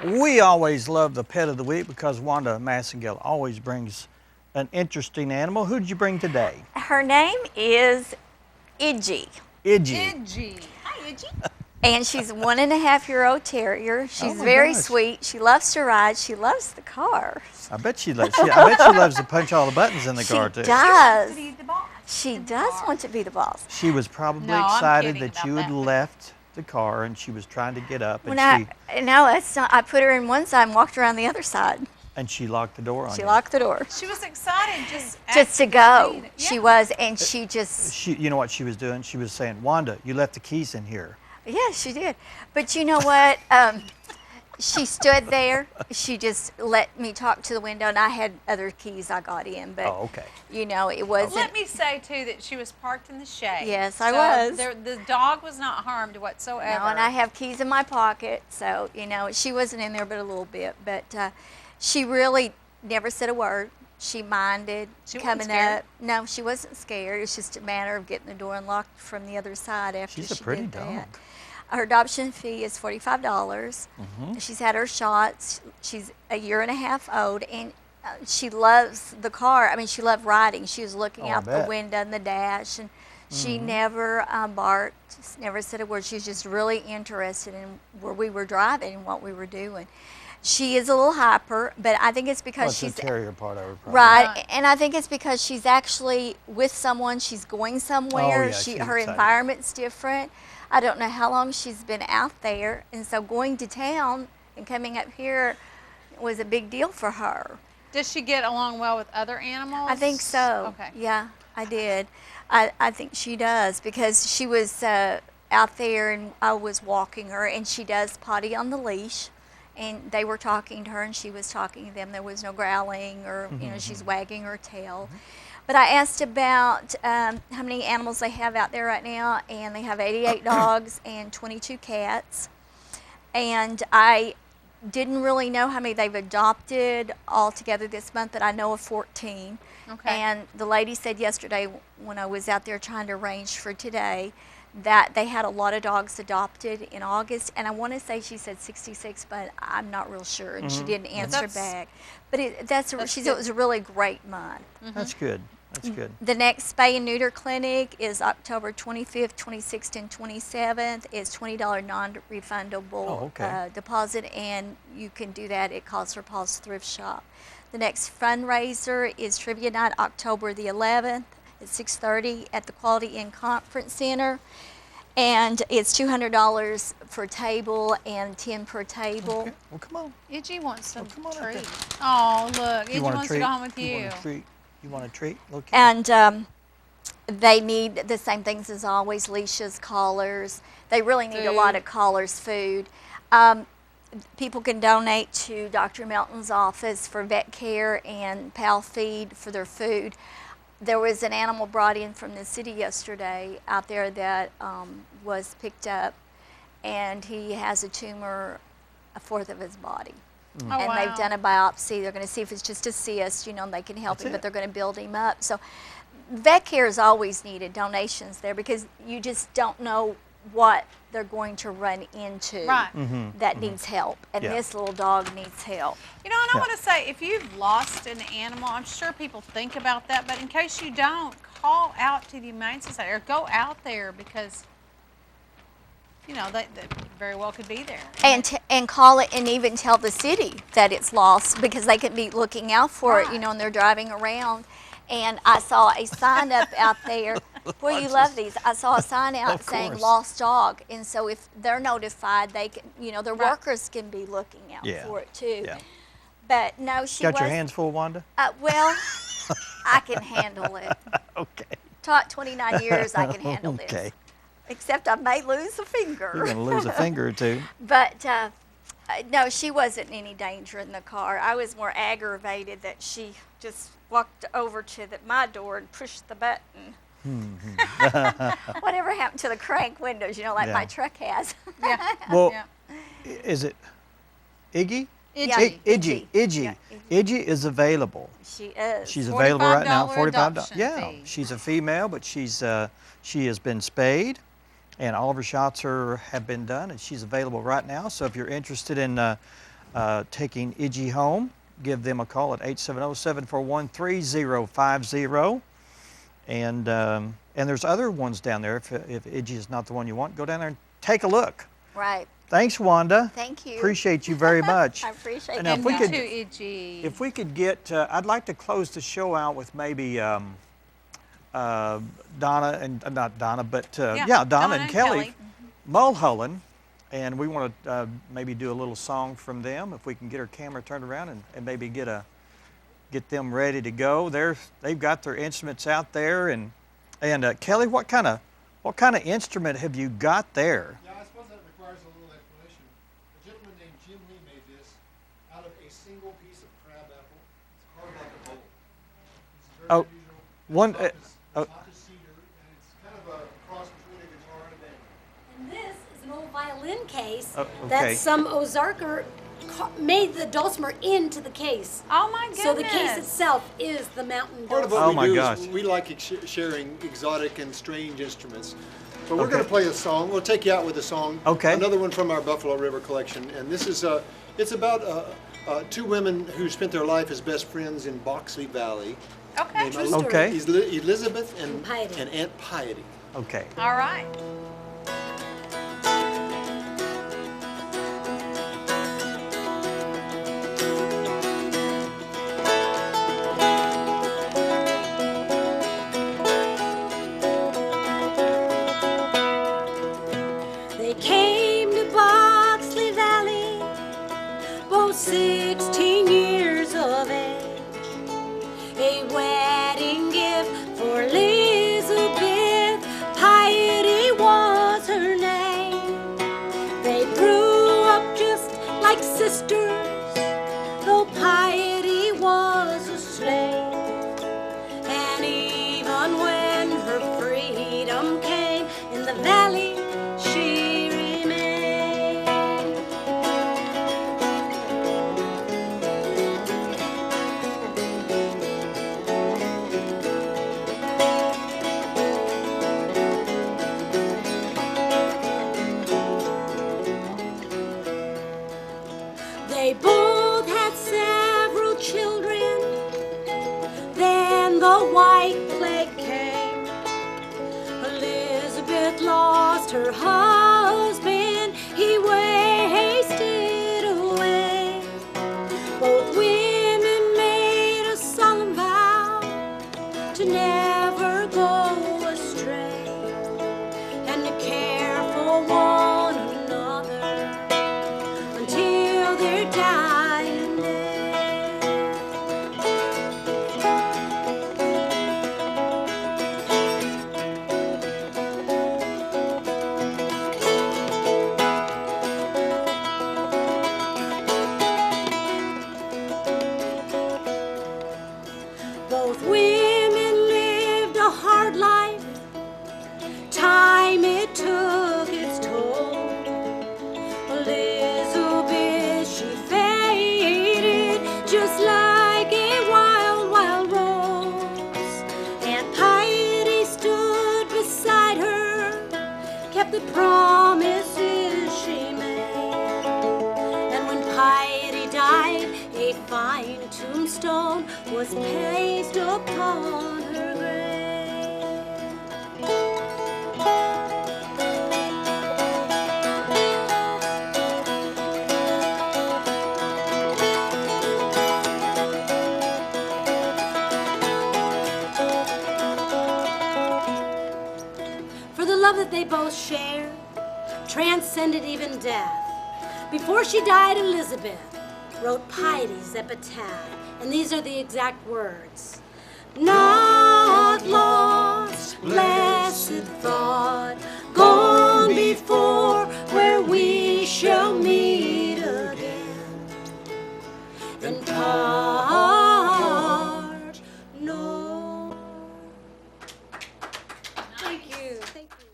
We always love the pet of the week because Wanda Massengale always brings an interesting animal. Who did you bring today? Her name is Idgie. Idgie. Hi, Idgie. And she's a 1.5-year-old terrier. She's my very gosh. sweet. She loves to ride. She loves the car. I bet she loves to punch all the buttons in the car too. She does. To be the boss. She in the does car. want to be the boss. She was probably No, I'm excited kidding that you about had that, but- left the car and she was trying to get up and No, that's not. I put her in one side and walked around the other side. she locked the door on She you. locked the door. She was excited Just to asking go. me to- She Yeah. was, and she just, You know what she was doing? She was saying, Wanda, you left the keys in here. yeah, she did. But you know what? She stood there. She just let me talk to the window, and I had other keys I got in. But, Oh, okay. you know, it wasn't. Let me say, too, that she was parked in the shade. Yes, I was. The dog was not harmed whatsoever. No, and I have keys in my pocket, so, you know, she wasn't in there but a little bit. But she really never said a word. She minded She wasn't coming scared? up. No, she wasn't scared. It's just a matter of getting the door unlocked from the other side after She's a she pretty did dog. that. Her adoption fee is $45. She's had her shots. She's a 1.5 years old, and she loves the car. I mean, she loved riding. She was looking Oh, I out the bet. window and the dash, and she never barked, never said a word. She was just really interested in where we were driving and what we were doing. She is a little hyper, but I think it's because What's the she's terrier part of her? Probably. right, Right. and I think it's because she's actually with someone. She's going somewhere. Oh, yeah, she's her excited. environment's different. I don't know how long she's been out there, and so going to town and coming up here was a big deal for her. Does she get along well with other animals? I think so. Okay. Yeah, I did. I think she does because she was out there and I was walking her, and she does potty on the leash. And they were talking to her, and she was talking to them. There was no growling or, you know, she's wagging her tail. But I asked about how many animals they have out there right now, and they have 88 dogs and 22 cats. And I didn't really know how many they've adopted altogether this month, but I know of 14. Okay. And the lady said yesterday when I was out there trying to arrange for today that they had a lot of dogs adopted in August, and I want to say she said 66, but I'm not real sure, and she didn't answer That's- back. But she said good. it was a really great month. That's good. That's good. The next spay and neuter clinic is October 25th, 26th, and 27th. It's $20 non-refundable Oh, okay. deposit, and you can do that at Cause for Paws Thrift Shop. The next fundraiser is Trivia Night, October the 11th at 6:30 at the Quality Inn Conference Center. And it's $200 per table and 10 per table. Okay. Well, come on. Idgie wants some come on up treat. there. Oh, look. Idgie You want a wants treat? to go home with You you. want a treat? You want a treat? Okay. And they need the same things as always, leashes, collars. They really need a lot of collars, food. People can donate to Dr. Melton's office for vet care and Pal Feed for their food. There was an animal brought in from the city yesterday out there that was picked up, and he has a tumor a fourth of his body. Oh, And wow. they've done a biopsy. They're going to see if it's just a cyst, you know, and they can help That's him, but it. they're going to build him up. So vet care is always needed, donations there, because you just don't know what they're going to run into Right. that needs help. And Yeah. this little dog needs help. You know, and I Yeah. want to say, if you've lost an animal, I'm sure people think about that, but in case you don't, call out to the Humane Society or go out there because, you know, they very well could be there. And call it and even tell the city that it's lost, because they can be looking out for it, you Right. know, and they're driving around. And I saw a sign up out there. Well, you love these. I saw a sign out Of saying course. lost dog. And so if they're notified, they can, you know, their Right. workers can be looking out Yeah. for it too. Yeah. But no, she Got was. your hands full, Wanda? Well, I can handle it. Okay. Taught 29 years, I can handle this. Okay. Except I may lose a finger. You're going to lose a finger or two. But no, she wasn't in any danger in the car. I was more aggravated that she just walked over to my door and pushed the button. Whatever happened to the crank windows, you know, like Yeah. my truck has? Yeah. Well, Yeah. is it Iggy? Yeah, Iggy. Iggy. Iggy. Yeah, Iggy is available. She is. She's available right now. $45 $45. adoption Yeah, fee. she's a female, but she has been spayed, and all of her shots have been done, and she's available right now. So if you're interested in taking Iggy home, give them a call at 870-741-3050. And there's other ones down there. If Iggy is not the one you want, go down there and take a look. Right. Thanks, Wanda. Thank you. Appreciate you very much. I appreciate And it. if we could, Iggy. if we could get, I'd like to close the show out with maybe Donna and not Donna, but Donna and Kelly Mulhollan, and we want to maybe do a little song from them. If we can get our camera turned around and maybe get them ready to go. They've got their instruments out there, and Kelly, what kind of instrument have you got there? Yeah, I suppose that requires a little explanation. A gentleman named Jim Lee made this out of a single piece of crab apple. It's carved like a bowl. It's very unusual. One. It's not a cedar, and it's kind of a cross between a guitar and a band. And this is an old violin case okay. that some Ozarker made the dulcimer into the case. Oh my goodness. So the case itself is the mountain Part of dulcimer. what we do gosh. is we like sharing exotic and strange instruments. But we're going to play a song. We'll take you out with a song. Okay. Another one from our Buffalo River collection. And this is it's about two women who spent their life as best friends in Boxley Valley. Okay. named True story. Okay. Elizabeth and Piety. Aunt Piety. Okay. All right. They came to Boxley Valley, both 16 years of age. A wedding gift for Elizabeth, Piety was her name. They grew up just like sisters, though Piety was a slave. And even when her freedom came in the valley, she remained. They both had several children. Then the White Plague came. Elizabeth lost her husband. He wasted away. Both women made a solemn vow to never go astray and to care for one another until their dying day. Both women lived a hard life. Time it took its toll. Elizabeth, she faded just like a wild, wild rose. Aunt Piety stood beside her, kept the promises she made. And when Piety died, a fine tombstone was placed upon her grave. For the love that they both shared transcended even death. Before she died, Elizabeth wrote Piety's epitaph, and these are the exact words. Not lost, blessed thought,